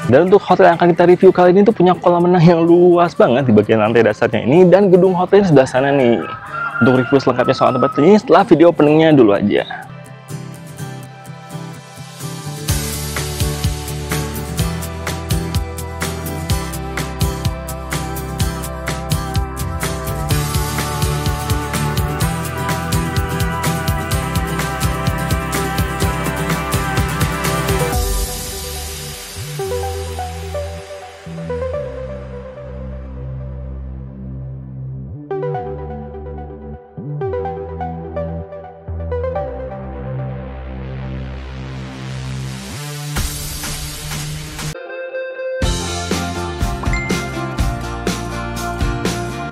Dan untuk hotel yang akan kita review kali ini tuh punya kolam renang yang luas banget di bagian lantai dasarnya ini, dan gedung hotelnya sebelah sana nih. Untuk review selengkapnya soal tempat ini setelah video openingnya dulu aja.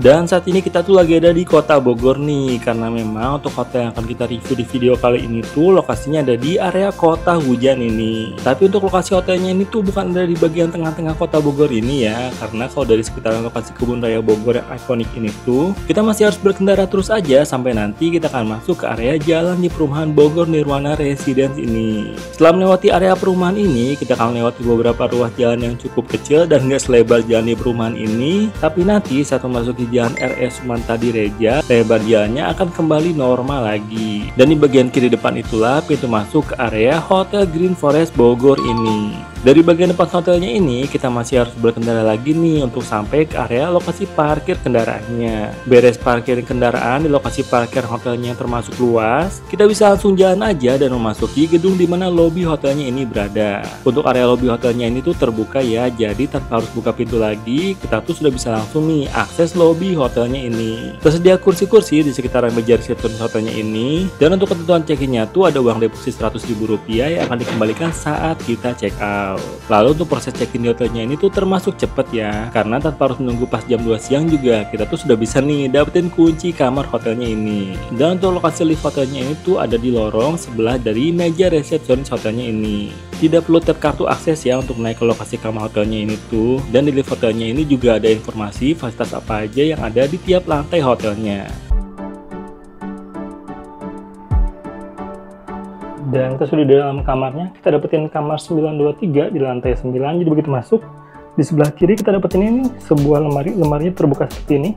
Dan saat ini kita tuh lagi ada di kota Bogor nih, karena memang untuk hotel yang akan kita review di video kali ini tuh lokasinya ada di area Kota Hujan ini. Tapi untuk lokasi hotelnya ini tuh bukan ada di bagian tengah-tengah kota Bogor ini ya, karena kalau dari sekitaran lokasi Kebun Raya Bogor yang ikonik ini tuh kita masih harus berkendara terus aja sampai nanti kita akan masuk ke area jalan di perumahan Bogor Nirwana Residence ini. Setelah melewati area perumahan ini, kita akan melewati beberapa ruas jalan yang cukup kecil dan nggak selebar jalan di perumahan ini, tapi nanti saat memasuki jalan RS Sumantadi Reja, lebar jalannya akan kembali normal lagi. Dan di bagian kiri depan itulah pintu masuk ke area Hotel Green Forest Bogor ini. Dari bagian depan hotelnya ini, kita masih harus berkendara lagi nih untuk sampai ke area lokasi parkir kendaraannya. Beres parkir kendaraan di lokasi parkir hotelnya yang termasuk luas, kita bisa langsung jalan aja dan memasuki gedung di mana lobi hotelnya ini berada. Untuk area lobi hotelnya ini tuh terbuka ya, jadi tanpa harus buka pintu lagi, kita tuh sudah bisa langsung nih akses lobi hotelnya ini. Tersedia kursi-kursi di sekitaran meja resepsionis hotelnya ini, dan untuk ketentuan check-in-nya tuh ada uang deposit Rp100.000 yang akan dikembalikan saat kita check out. Lalu untuk proses check-in di hotelnya ini tuh termasuk cepet ya, karena tanpa harus menunggu pas jam 2 siang juga kita tuh sudah bisa nih dapetin kunci kamar hotelnya ini. Dan untuk lokasi lift hotelnya ini tuh ada di lorong sebelah dari meja resepsionis hotelnya ini. Tidak perlu tap kartu akses ya untuk naik ke lokasi kamar hotelnya ini tuh. Dan di lift hotelnya ini juga ada informasi fasilitas apa aja yang ada di tiap lantai hotelnya. Dan kita sudah di dalam kamarnya, kita dapetin kamar 923 di lantai 9. Jadi begitu masuk, di sebelah kiri kita dapetin ini sebuah lemarinya terbuka seperti ini.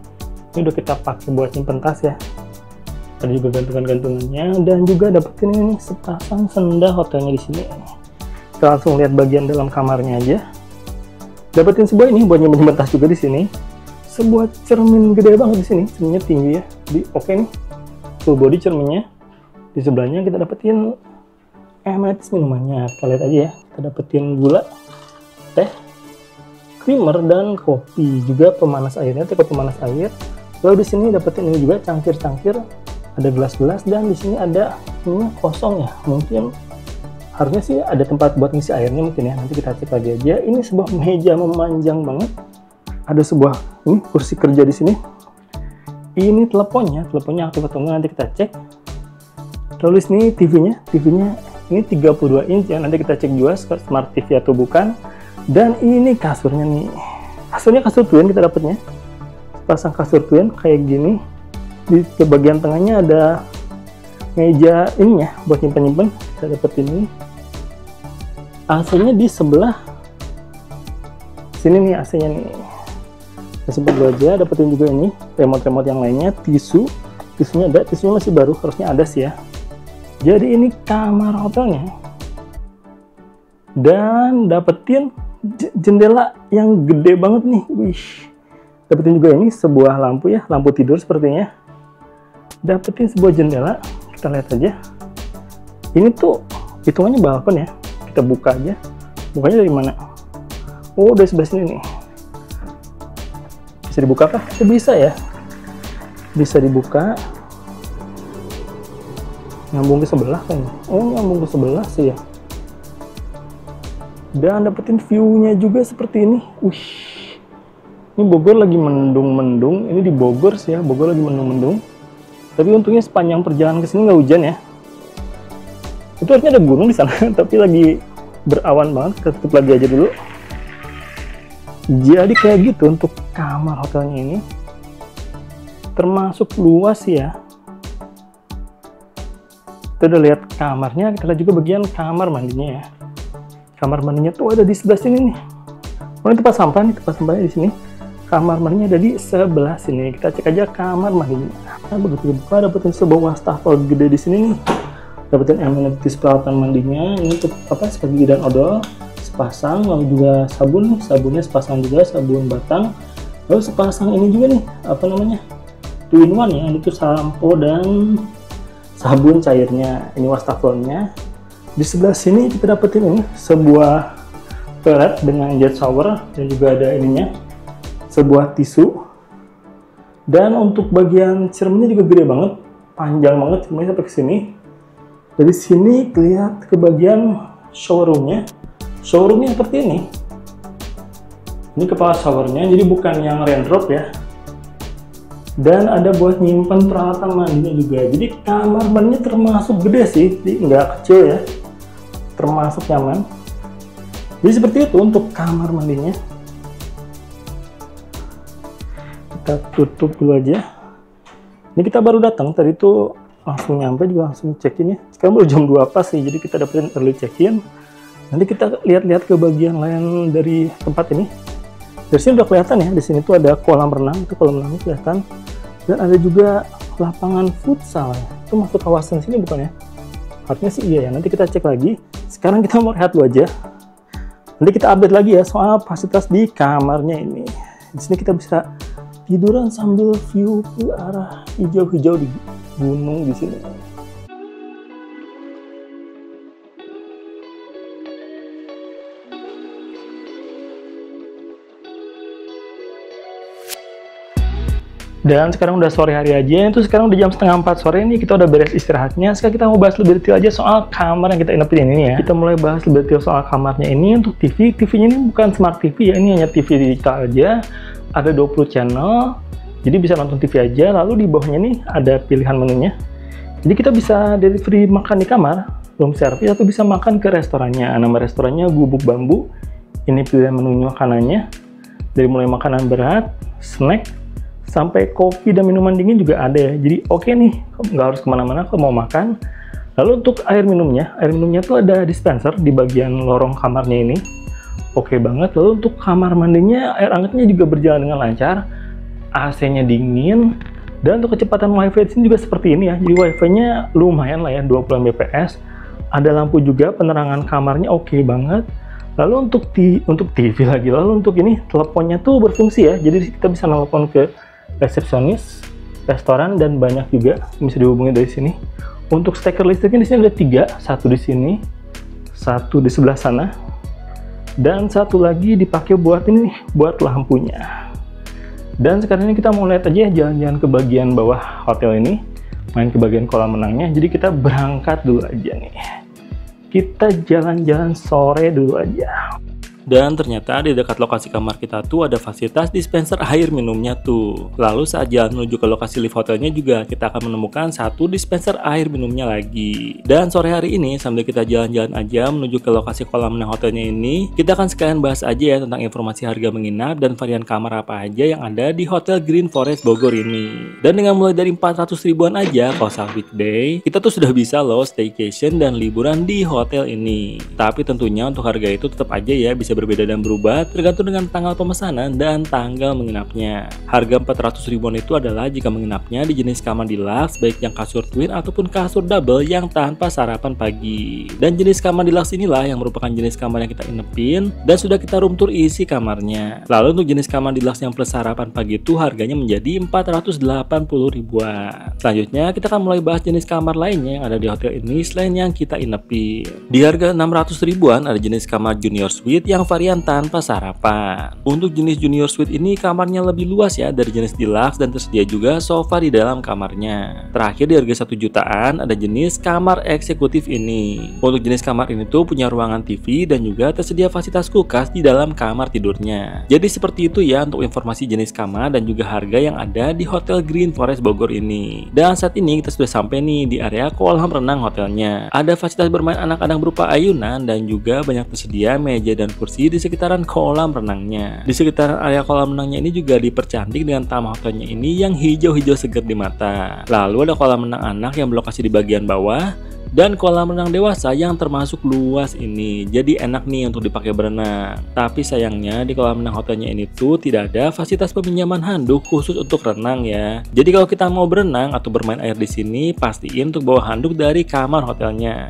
Ini udah kita pakai buat nyimpen tas ya. Ada juga gantungan-gantungannya, dan juga dapetin ini sepasang sendal hotelnya di sini. Kita langsung lihat bagian dalam kamarnya aja. Dapetin sebuah ini buat nyimpen tas juga di sini. Sebuah cermin gede banget di sini, cerminnya tinggi ya. Di oke nih, full body cerminnya. Di sebelahnya kita dapetin amenities minumannya, kita lihat aja ya. Kita dapetin gula, teh, creamer, dan kopi. Juga pemanas airnya, teko pemanas air. Lalu di sini dapetin ini juga cangkir-cangkir, ada gelas-gelas, dan di sini ada ini kosong ya. Mungkin harusnya sih ada tempat buat ngisi airnya mungkin ya. Nanti kita cek lagi aja. Ini sebuah meja memanjang banget. Ada sebuah ini kursi kerja di sini. Ini teleponnya aktif atau enggak nanti kita cek. Terus ini TV-nya ini 32 inch ya, nanti kita cek juga smart TV atau bukan. Dan ini kasurnya nih, kasur twin kita dapatnya, pasang kasur twin kayak gini. Di bagian tengahnya ada meja ininya buat nyimpen, kita dapat ini. AC-nya di sebelah sini nih, AC-nya nih. Kita simpan dulu aja. Dapetin juga ini remote yang lainnya, tisunya ada, tisunya masih baru, harusnya ada sih ya. Jadi ini kamar hotelnya, dan dapetin jendela yang gede banget nih. Wih, dapetin juga ini sebuah lampu ya, lampu tidur sepertinya. Dapetin sebuah jendela, kita lihat aja. Ini tuh hitungannya balkon ya, kita buka aja. Bukanya dari mana? Oh, dari sebelah sini nih. Bisa dibuka kah? Bisa ya, bisa dibuka. Nyambung ke sebelah kan? Oh, nyambung ke sebelah sih ya. Dan dapetin view-nya juga seperti ini. Wih, ini Bogor lagi mendung-mendung. Ini di Bogor sih ya, Bogor lagi mendung-mendung. Tapi untungnya sepanjang perjalanan ke sini nggak hujan ya. Itu artinya ada gunung di sana, tapi lagi berawan banget. Kita tutup lagi aja dulu. Jadi kayak gitu untuk kamar hotelnya ini. Termasuk luas ya. Kita udah lihat kamarnya, kita lihat juga bagian kamar mandinya ya. Kamar mandinya tuh ada di sebelah sini nih. Oh, ini tempat sampah nih, tempat sampahnya di sini. Kamar mandinya ada di sebelah sini. Kita cek aja kamar mandinya. Nah, begitu dibuka dapetin sebuah wastafel gede di sini nih. Dapetin amenities peralatan mandinya. Ini untuk apa? Sikat gigi dan odol sepasang, lalu juga sabun, sabunnya sepasang juga, sabun batang. Lalu sepasang ini juga nih, apa namanya? 2-in-1 ya. Ini tuh sampo dan sabun cairnya. Ini wastafelnya. Di sebelah sini kita dapetin ini sebuah toilet dengan jet shower dan juga ada ininya, sebuah tisu. Dan untuk bagian cerminnya juga gede banget, panjang banget cerminnya sampai ke sini. Dari sini kelihatan ke bagian showroomnya. Showroomnya seperti ini. Ini kepala showernya, jadi bukan yang raindrop ya. Dan ada buat nyimpan peralatan mandinya juga. Jadi kamar mandinya termasuk gede sih, jadi nggak kecil ya. Termasuk nyaman. Jadi seperti itu untuk kamar mandinya. Kita tutup dulu aja. Ini kita baru datang, tadi tuh langsung nyampe juga langsung check-in ya. Sekarang baru jam 2 pas sih, jadi kita dapetin early check-in. Nanti kita lihat-lihat ke bagian lain dari tempat ini. Dari sini udah kelihatan ya, di sini tuh ada kolam renang, itu kolam renang kelihatan. Dan ada juga lapangan futsal ya. Itu masuk kawasan sini bukan ya? Harusnya sih iya ya, nanti kita cek lagi. Sekarang kita mau rehat dulu aja. Nanti kita update lagi ya soal fasilitas di kamarnya ini. Di sini kita bisa tiduran sambil view ke arah hijau-hijau di gunung di sini. Dan sekarang udah sore hari aja, itu sekarang udah jam 3:30 sore nih, kita udah beres istirahatnya. Sekarang kita mau bahas lebih detail aja soal kamar yang kita inepin ini ya. Kita mulai bahas lebih detail soal kamarnya ini. Untuk TV, TV-nya ini bukan smart TV ya, ini hanya TV digital aja. Ada 20 channel, jadi bisa nonton TV aja. Lalu di bawahnya nih ada pilihan menunya. Jadi kita bisa delivery makan di kamar, room service, atau bisa makan ke restorannya. Nama restorannya Gubuk Bambu. Ini pilihan menunya makanannya. Dari mulai makanan berat, snack, sampai kopi dan minuman dingin juga ada ya. Jadi oke nih, nggak harus kemana-mana kalau mau makan. Lalu untuk air minumnya tuh ada dispenser di bagian lorong kamarnya ini. Oke banget. Lalu untuk kamar mandinya, air hangatnya juga berjalan dengan lancar. AC-nya dingin. Dan untuk kecepatan wifi di sini juga seperti ini ya. Jadi wifi-nya lumayan lah ya, 20 Mbps. Ada lampu juga, penerangan kamarnya oke banget. Lalu untuk TV lagi, lalu untuk ini teleponnya tuh berfungsi ya. Jadi kita bisa telepon ke resepsionis, restoran, dan banyak juga bisa dihubungi dari sini. Untuk steker listriknya di sini ada 3, satu di sini, satu di sebelah sana, dan satu lagi dipakai buat ini, buat lampunya. Dan sekarang ini kita mau lihat aja jalan-jalan ke bagian bawah hotel ini, main ke bagian kolam renangnya. Jadi kita berangkat dulu aja nih. Kita jalan-jalan sore dulu aja. Dan ternyata di dekat lokasi kamar kita tuh ada fasilitas dispenser air minumnya tuh. Lalu saat jalan menuju ke lokasi lift hotelnya juga kita akan menemukan satu dispenser air minumnya lagi. Dan sore hari ini sambil kita jalan-jalan aja menuju ke lokasi kolam renang hotelnya ini, kita akan sekalian bahas aja ya tentang informasi harga menginap dan varian kamar apa aja yang ada di Hotel Green Forest Bogor ini. Dan dengan mulai dari 400 ribuan aja kalau saat weekday, kita tuh sudah bisa loh staycation dan liburan di hotel ini. Tapi tentunya untuk harga itu tetap aja ya bisa berbeda dan berubah tergantung dengan tanggal pemesanan dan tanggal menginapnya. Harga 400 ribuan itu adalah jika menginapnya di jenis kamar deluxe, baik yang kasur twin ataupun kasur double yang tanpa sarapan pagi. Dan jenis kamar deluxe inilah yang merupakan jenis kamar yang kita inepin dan sudah kita room tour isi kamarnya. Lalu untuk jenis kamar deluxe yang plus sarapan pagi itu harganya menjadi 480 ribuan. Selanjutnya kita akan mulai bahas jenis kamar lainnya yang ada di hotel ini selain yang kita inepin. Di harga 600 ribuan ada jenis kamar junior suite yang varian tanpa sarapan. Untuk jenis junior suite ini kamarnya lebih luas ya dari jenis deluxe dan tersedia juga sofa di dalam kamarnya. Terakhir di harga 1 jutaan ada jenis kamar eksekutif ini. Untuk jenis kamar ini tuh punya ruangan TV dan juga tersedia fasilitas kulkas di dalam kamar tidurnya. Jadi seperti itu ya untuk informasi jenis kamar dan juga harga yang ada di Hotel Green Forest Bogor ini. Dan saat ini kita sudah sampai nih di area kolam renang hotelnya. Ada fasilitas bermain anak-anak berupa ayunan dan juga banyak tersedia meja dan kursi di sekitaran kolam renangnya. Di sekitaran area kolam renangnya ini juga dipercantik dengan taman hotelnya ini yang hijau-hijau segar di mata. Lalu ada kolam renang anak yang berlokasi di bagian bawah dan kolam renang dewasa yang termasuk luas ini. Jadi enak nih untuk dipakai berenang. Tapi sayangnya di kolam renang hotelnya ini tuh tidak ada fasilitas peminjaman handuk khusus untuk renang ya. Jadi kalau kita mau berenang atau bermain air di sini, pastiin untuk bawa handuk dari kamar hotelnya.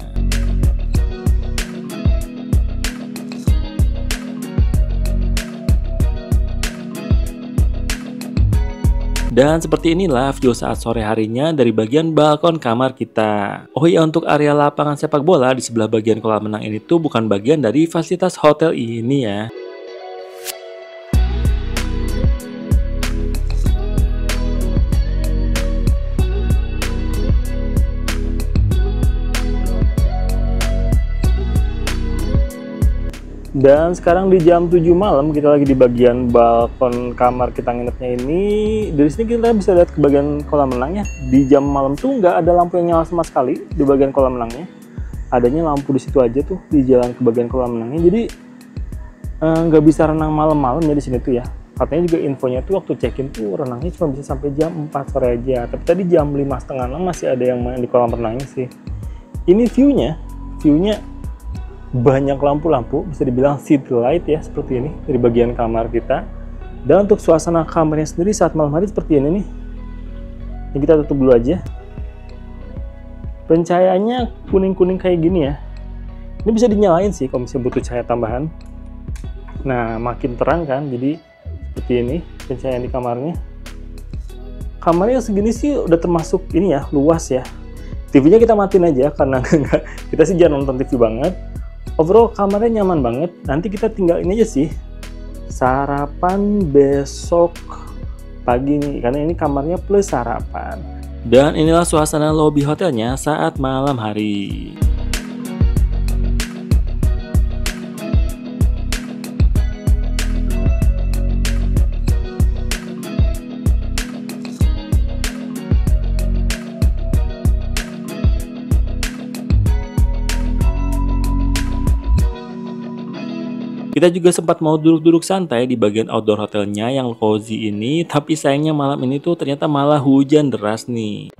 Dan seperti inilah view saat sore harinya dari bagian balkon kamar kita. Oh iya, untuk area lapangan sepak bola di sebelah bagian kolam renang ini tuh bukan bagian dari fasilitas hotel ini ya. Dan sekarang di jam 7 malam kita lagi di bagian balkon kamar kita nginepnya ini. Dari sini kita bisa lihat ke bagian kolam renangnya. Di jam malam tuh nggak ada lampu yang nyala sama sekali di bagian kolam renangnya. Adanya lampu di situ aja tuh di jalan ke bagian kolam renangnya. Jadi nggak bisa renang malam-malam ya di sini tuh ya. Katanya juga infonya tuh waktu check-in tuh renangnya cuma bisa sampai jam 4 sore aja. Tapi tadi jam 5:30 masih ada yang main di kolam renangnya sih. Ini viewnya banyak lampu-lampu, bisa dibilang city light ya, seperti ini dari bagian kamar kita. Dan untuk suasana kamarnya sendiri saat malam hari seperti ini nih. Ini kita tutup dulu aja. Pencahayaannya kuning-kuning kayak gini ya. Ini bisa dinyalain sih kalau misalnya butuh cahaya tambahan. Nah, makin terang kan, jadi seperti ini pencahayaan di kamarnya. Kamarnya segini sih udah termasuk ini ya, luas ya. TV-nya kita matiin aja karena kita sih jarang nonton TV banget. Overall kamarnya nyaman banget. Nanti kita tinggal ini aja sih, sarapan besok pagi nih, karena ini kamarnya plus sarapan. Dan inilah suasana lobi hotelnya saat malam hari. Kita juga sempat mau duduk-duduk santai di bagian outdoor hotelnya yang cozy ini, tapi sayangnya malam ini tuh ternyata malah hujan deras nih.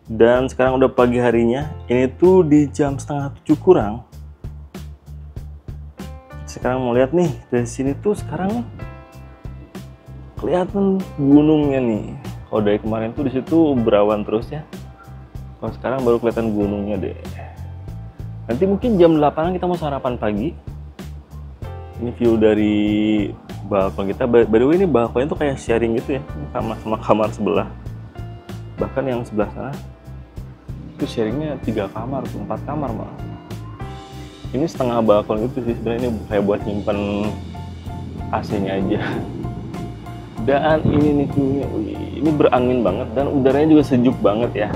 Dan sekarang udah pagi harinya, ini tuh di jam 6:30 kurang. Sekarang mau lihat nih, dari sini tuh sekarang kelihatan gunungnya nih. Kalau dari kemarin tuh di situ berawan terus ya. Kalau sekarang baru kelihatan gunungnya deh. Nanti mungkin jam 8 kita mau sarapan pagi. Ini view dari balkon kita. By the way, ini balkonnya tuh kayak sharing gitu ya, sama kamar sebelah. Bahkan yang sebelah sana itu sharingnya 3 kamar, 4 kamar malah. Ini setengah balkon gitu sih sebenarnya, ini kayak buat nyimpen AC-nya aja. Dan ini nih viewnya, ini berangin banget dan udaranya juga sejuk banget ya.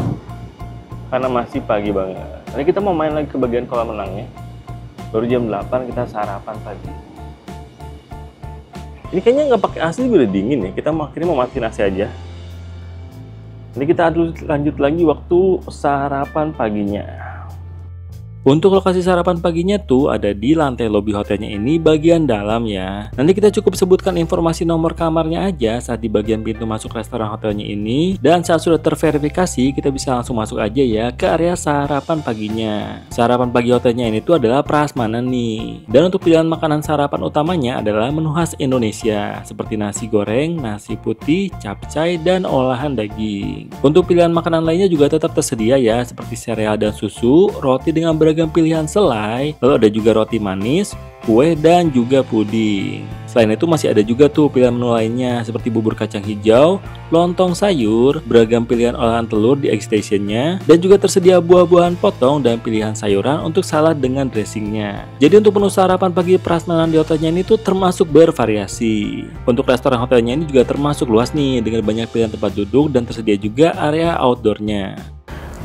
Karena masih pagi banget. Nanti kita mau main lagi ke bagian kolam renangnya. Baru jam 8 kita sarapan pagi. Ini kayaknya nggak pakai AC juga udah dingin ya. Kita akhirnya mau matiin AC aja. Nanti kita lanjut lagi waktu sarapan paginya. Untuk lokasi sarapan paginya tuh ada di lantai lobi hotelnya ini bagian dalam ya. Nanti kita cukup sebutkan informasi nomor kamarnya aja saat di bagian pintu masuk restoran hotelnya ini. Dan saat sudah terverifikasi kita bisa langsung masuk aja ya ke area sarapan paginya. Sarapan pagi hotelnya ini tuh adalah prasmanan nih. Dan untuk pilihan makanan sarapan utamanya adalah menu khas Indonesia seperti nasi goreng, nasi putih, capcay, dan olahan daging. Untuk pilihan makanan lainnya juga tetap tersedia ya, seperti sereal dan susu, roti dengan beragam pilihan selai, lalu ada juga roti manis, kue, dan juga puding. Selain itu masih ada juga tuh pilihan menu lainnya seperti bubur kacang hijau, lontong sayur, beragam pilihan olahan telur di egg stationnya, dan juga tersedia buah-buahan potong dan pilihan sayuran untuk salad dengan dressingnya. Jadi untuk menu sarapan pagi prasmanan di hotelnya ini tuh termasuk bervariasi. Untuk restoran hotelnya ini juga termasuk luas nih dengan banyak pilihan tempat duduk dan tersedia juga area outdoornya.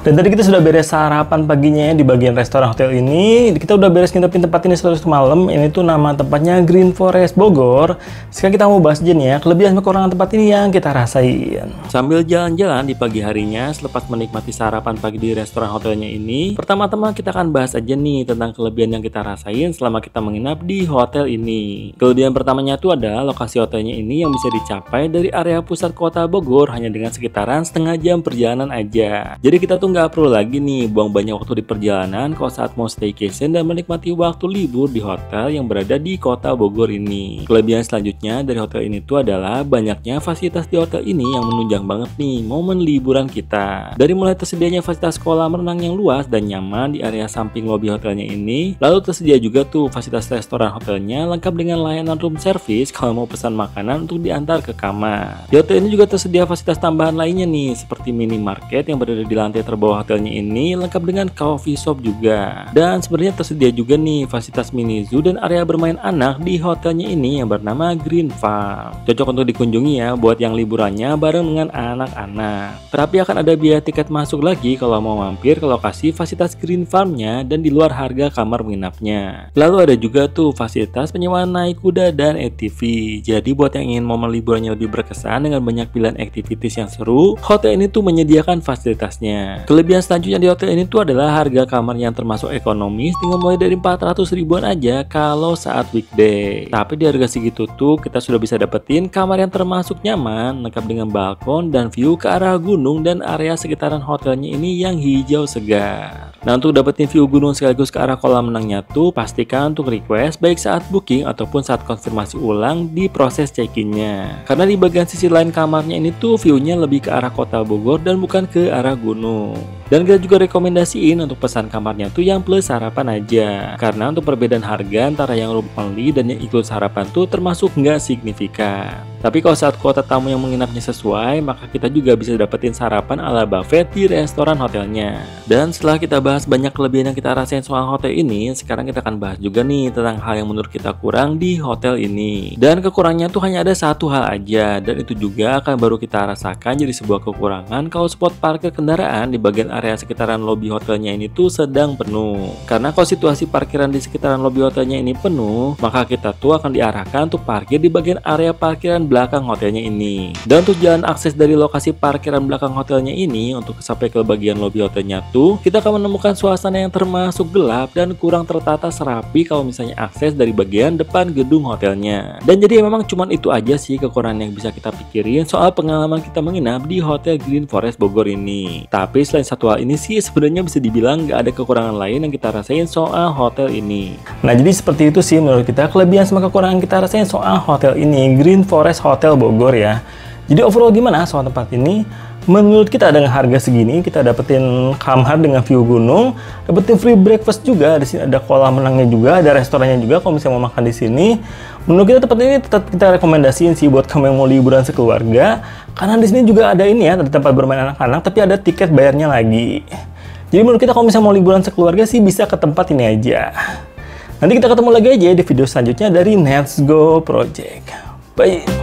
Dan tadi kita sudah beres sarapan paginya ya di bagian restoran hotel ini. Kita udah beres ngintipin tempat ini semalam. Ini tuh nama tempatnya Green Forest Bogor. Sekarang kita mau bahas aja nih ya kelebihan kekurangan tempat ini yang kita rasain. Sambil jalan-jalan di pagi harinya selepas menikmati sarapan pagi di restoran hotelnya ini, pertama-tama kita akan bahas aja nih tentang kelebihan yang kita rasain selama kita menginap di hotel ini. Kelebihan pertamanya tuh adalah lokasi hotelnya ini yang bisa dicapai dari area pusat kota Bogor hanya dengan sekitaran setengah jam perjalanan aja. Jadi kita tuh nggak perlu lagi nih buang banyak waktu di perjalanan kalau saat mau staycation dan menikmati waktu libur di hotel yang berada di kota Bogor ini. Kelebihan selanjutnya dari hotel ini tuh adalah banyaknya fasilitas di hotel ini yang menunjang banget nih momen liburan kita. Dari mulai tersedianya fasilitas kolam renang yang luas dan nyaman di area samping lobi hotelnya ini, lalu tersedia juga tuh fasilitas restoran hotelnya lengkap dengan layanan room service kalau mau pesan makanan untuk diantar ke kamar. Di hotel ini juga tersedia fasilitas tambahan lainnya nih seperti minimarket yang berada di lantai bawah hotelnya ini lengkap dengan coffee shop juga. Dan sebenarnya tersedia juga nih fasilitas mini zoo dan area bermain anak di hotelnya ini yang bernama Green Farm. Cocok untuk dikunjungi ya buat yang liburannya bareng dengan anak-anak. Tapi akan ada biaya tiket masuk lagi kalau mau mampir ke lokasi fasilitas Green Farm-nya dan di luar harga kamar menginapnya. Lalu ada juga tuh fasilitas penyewaan naik kuda dan ATV. Jadi buat yang ingin momen liburannya lebih berkesan dengan banyak pilihan activities yang seru, hotel ini tuh menyediakan fasilitasnya. Kelebihan selanjutnya di hotel ini tuh adalah harga kamar yang termasuk ekonomis dengan mulai dari 400 ribuan aja kalau saat weekday. Tapi di harga segitu tuh kita sudah bisa dapetin kamar yang termasuk nyaman, lengkap dengan balkon dan view ke arah gunung dan area sekitaran hotelnya ini yang hijau segar. Nah untuk dapetin view gunung sekaligus ke arah kolam renangnya tuh pastikan untuk request baik saat booking ataupun saat konfirmasi ulang di proses check-innya. Karena di bagian sisi lain kamarnya ini tuh view-nya lebih ke arah kota Bogor dan bukan ke arah gunung. Dan kita juga rekomendasiin untuk pesan kamarnya tuh yang plus sarapan aja. Karena untuk perbedaan harga antara yang room only dan yang ikut sarapan tuh termasuk nggak signifikan. Tapi kalau saat kuota tamu yang menginapnya sesuai, maka kita juga bisa dapetin sarapan ala buffet di restoran hotelnya. Dan setelah kita bahas banyak kelebihan yang kita rasain soal hotel ini, sekarang kita akan bahas juga nih tentang hal yang menurut kita kurang di hotel ini. Dan kekurangannya tuh hanya ada satu hal aja, dan itu juga akan baru kita rasakan jadi sebuah kekurangan kalau spot parkir kendaraan di bagian area sekitaran lobi hotelnya ini tuh sedang penuh. Karena kalau situasi parkiran di sekitaran lobi hotelnya ini penuh, maka kita tuh akan diarahkan untuk parkir di bagian area parkiran belakang hotelnya ini. Dan untuk jalan akses dari lokasi parkiran belakang hotelnya ini untuk sampai ke bagian lobi hotelnya tuh, kita akan menemukan suasana yang termasuk gelap dan kurang tertata serapi kalau misalnya akses dari bagian depan gedung hotelnya. Dan jadi memang cuman itu aja sih kekurangan yang bisa kita pikirin soal pengalaman kita menginap di Hotel Green Forest Bogor ini. Tapi selain satu hal ini sih sebenarnya bisa dibilang nggak ada kekurangan lain yang kita rasain soal hotel ini. Nah jadi seperti itu sih menurut kita kelebihan sama kekurangan kita rasain soal hotel ini, Green Forest Hotel Bogor ya. Jadi overall gimana soal tempat ini? Menurut kita dengan harga segini kita dapetin kamar dengan view gunung, dapetin free breakfast juga, di sini ada kolam renangnya juga, ada restorannya juga kalau misalnya mau makan di sini. Menurut kita tempat ini tetap kita rekomendasiin sih buat kamu yang mau liburan sekeluarga, karena di sini juga ada ini ya, ada tempat bermain anak-anak tapi ada tiket bayarnya lagi. Jadi menurut kita kalau misalnya mau liburan sekeluarga sih bisa ke tempat ini aja. Nanti kita ketemu lagi aja di video selanjutnya dari Let's Go Project. Bye.